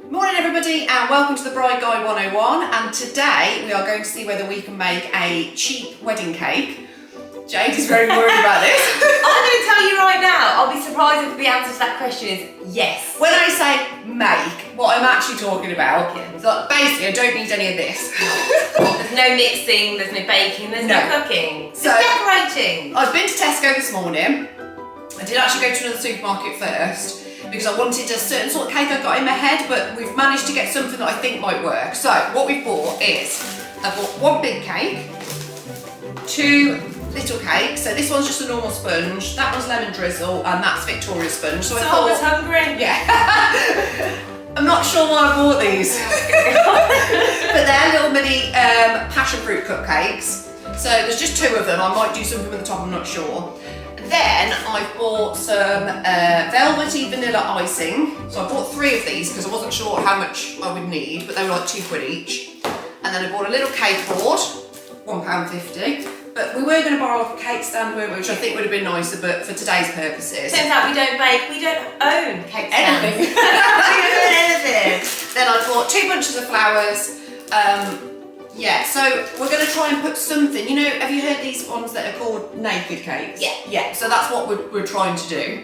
Morning everybody and welcome to the Bride Guide 101, and today we are going to see whether we can make a cheap wedding cake. Jade is very worried about this. I'm going to tell you right now, I'll be surprised if the answer to that question is yes. When I say make, what I'm actually talking about is like basically I don't need any of this. There's no mixing, there's no baking, there's no cooking. So, there's decorating. I've been to Tesco this morning. I did actually go to another supermarket first because I wanted a certain sort of cake I got in my head, but we've managed to get something that I think might work. So what we bought is, I bought one big cake, two little cakes. So this one's just a normal sponge, that one's lemon drizzle, and that's Victoria sponge. So I was hungry. Yeah. I'm not sure why I bought these. But they're little mini passion fruit cupcakes. So there's just two of them. I might do something with the top, I'm not sure. Then I bought some velvety vanilla icing. So I bought three of these because I wasn't sure how much I would need, but they were like £2 each. And then I bought a little cake board, £1.50. But we were going to borrow a cake stand, weren't we? Which I think would have been nicer, but for today's purposes. Turns out we don't bake, we don't own cake stands. Anything. We don't own anything. Then I bought 2 bunches of flowers. Yeah, so we're going to try and put something, you know, have you heard these ones that are called naked cakes? Yeah. Yeah, so that's what we're trying to do.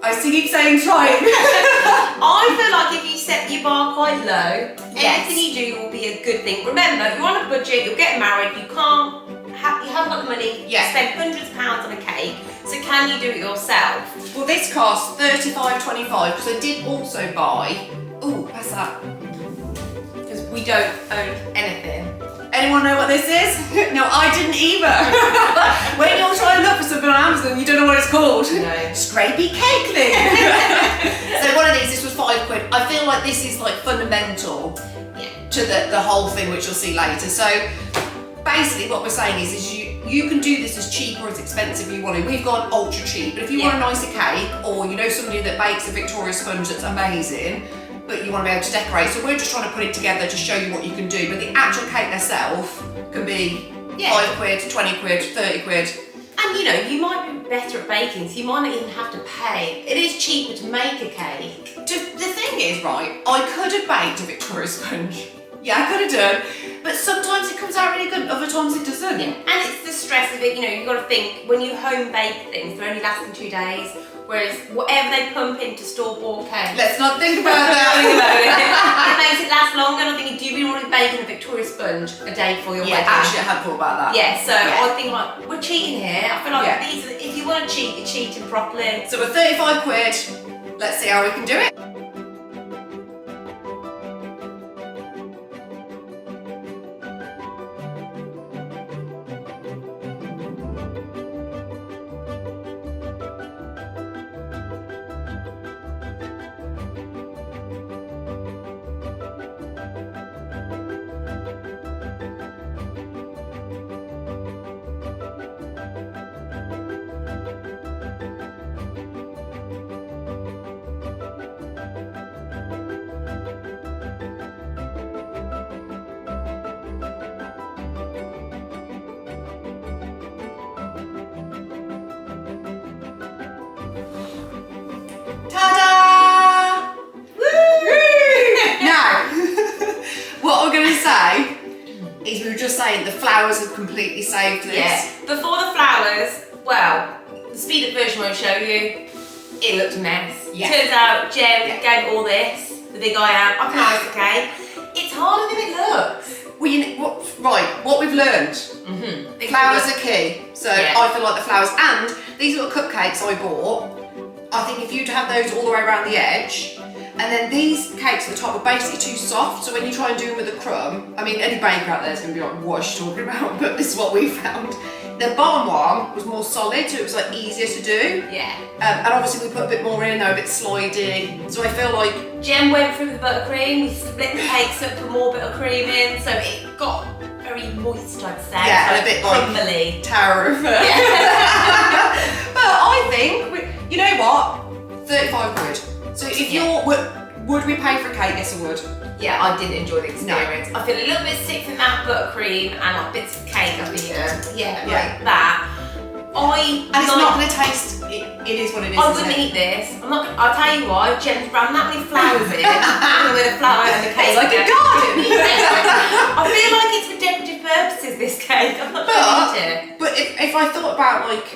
I keep saying trying. I feel like if you set your bar quite low, Yes. anything you do will be a good thing. Remember, you're on a budget, you're getting married, you haven't got the money to spend hundreds of pounds on a cake, so can you do it yourself? Well, this cost £35.25 because I did also buy, ooh, what's that? Because we don't own anything. Anyone know what this is? No, I didn't either. When you're trying to look for something on Amazon, you don't know what it's called. No. Scrapey cake thing. So one of these, this was £5. I feel like this is like fundamental to the whole thing, which you'll see later. So basically what we're saying is you can do this as cheap or as expensive as you want to. We've gone ultra cheap, but if you want a nicer cake, or you know somebody that bakes a Victoria sponge that's amazing, but you want to be able to decorate, so we're just trying to put it together to show you what you can do. But the actual cake itself can be £5, £20, £30. And you know, you might be better at baking, so you might not even have to pay. It is cheaper to make a cake. The thing is, right, I could have baked a Victoria sponge. Yeah, I could have done. But sometimes it comes out really good, other times it doesn't. Yeah. And it's the stress of it, you know, you've got to think, when you home bake things, they're only lasting 2 days, whereas whatever they pump into store-bought cake. Let's not think about that. It makes it last longer, and I'm thinking, do you really want to be baking a Victoria sponge a day for your wedding? Actually I had thought about that. Yeah, so I think like, we're cheating here. I feel like these, if you want to cheat, you're cheating properly. So we're £35. Let's see how we can do it. Ta-da! Woo! Now, what we're going to say is we were just saying the flowers have completely saved this. Yeah. Before the flowers, well, the speed up version won't show you. It looked a mess. Yeah. Turns out Jem gave all this, the big I am. I can ice the cake. It's harder than it looks. What we've learned. Flowers are key. So I feel like the flowers, and these little cupcakes I bought, I think if you'd have those all the way around the edge, and then these cakes at the top are basically too soft, so when you try and do them with a crumb, I mean, any baker out there is going to be like, what is she talking about? But this is what we found. The bottom one was more solid, so it was like easier to do. Yeah. And obviously we put a bit more in, they're a bit sliding, so I feel like... Jem went through the buttercream, we split the cakes up, put more buttercream in, so it got very moist, I'd say. Yeah, so and a bit crumbly. like Tower of... Yeah. But I think, you know what? £35. So if you're... Would we pay for a cake? Yes, I would. Yeah, I didn't enjoy the experience. No. I feel a little bit sick from that buttercream and like bits of cake up here. Yeah, like that. And it's not going to taste it is what it is. I wouldn't eat this. I'll tell you why. Jem's ran that many flowers in, with a flower and the cake. It's like a garden. I feel like it's for decorative purposes, this cake. I'm not going to eat it. But if I thought about like,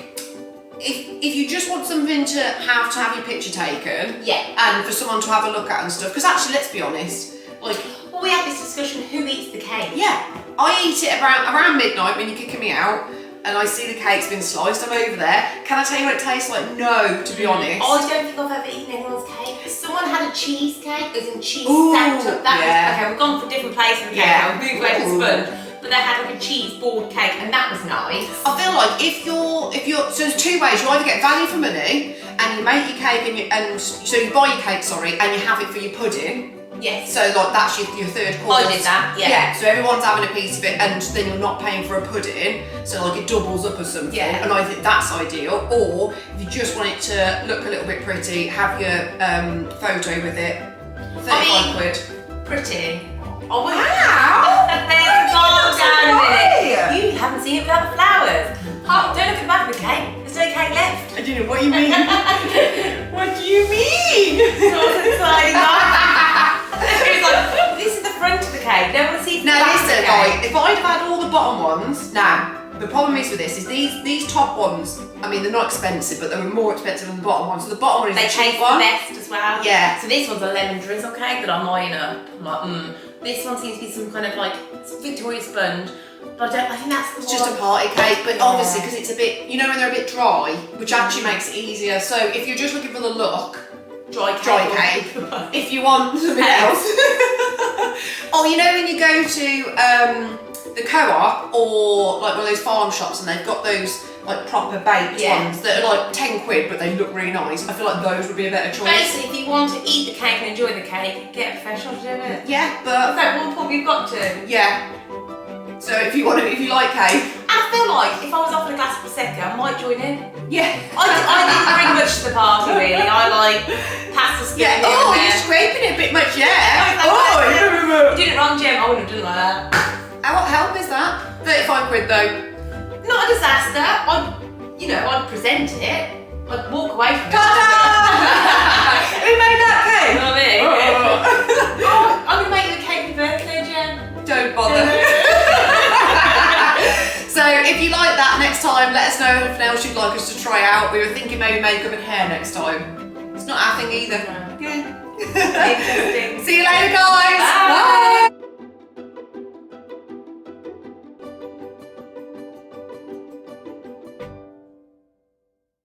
if you just want something to have your picture taken, and for someone to have a look at and stuff, because actually, let's be honest, like. Well, we had this discussion, who eats the cake? Yeah, I eat it around midnight when you're kicking me out, and I see the cake's been sliced. I'm over there. Can I tell you what it tastes like? No, to be honest. I don't think I've ever eaten anyone's cake. Someone had a cheesecake, as in cheese stacked up. Okay, we've gone for different places with the cake now. We've moved away from sponge. But they had like a cheese board cake, and that was nice. I feel like if you're so there's two ways. You either get value for money, and you make your cake, so you buy your cake, and you have it for your pudding. Yes. So like that's your third course. I did that, Yeah, so everyone's having a piece of it and then you're not paying for a pudding, so like it doubles up or something. Yeah. And I think that's ideal. Or if you just want it to look a little bit pretty, have your photo with it. 35 quid. Pretty. Oh wow! Wow! Calm down a minute. You haven't seen it without the flowers. Don't look at the back of the cake. There's no cake left. I don't know what you mean. What do you mean? It's like, this is the front of the cake. Don't want to see the Now back of the listen, cake. right, if I'd have had all the bottom ones, now the problem is with this is these top ones, I mean they're not expensive, but they were more expensive than the bottom ones. So the bottom one is they the cheap taste one. the best as well. Yeah. So this one's a lemon drizzle cake that I'm eyeing up. I'm like, This one seems to be some kind of like Victoria sponge. But I think that's the It's just a party cake, but obviously because it's a bit, you know when they're a bit dry, which actually makes it easier. So if you're just looking for the look, dry cake. If you want something else. Oh, you know when you go to the co-op or like one of those farm shops and they've got those like proper baked ones that are like 10 quid but they look really nice. I feel like those would be a better choice. Basically, if you want to eat the cake and enjoy the cake, get a professional to do it. Yeah, but Is that one point you've got to? Yeah. So if you like cake. And I feel like if I was offered a glass of Prosecco, I might join in. Yeah. I didn't bring much to the party really. I like pasta spoon here and there. You're scraping it a bit much, yeah. You did it wrong, Jem. I wouldn't have done it like that. What help is that? 35 quid though. Not a disaster. I'd present it. I'd walk away from it. Who made that cake? You know what I mean? I'm gonna make you a cake for your birthday, Jem. Don't bother. So if you like that next time, let us know anything else you'd like us to try out. We were thinking maybe makeup and hair next time. It's not our thing either. No. Yeah. Interesting. See you later, guys. Bye. Bye.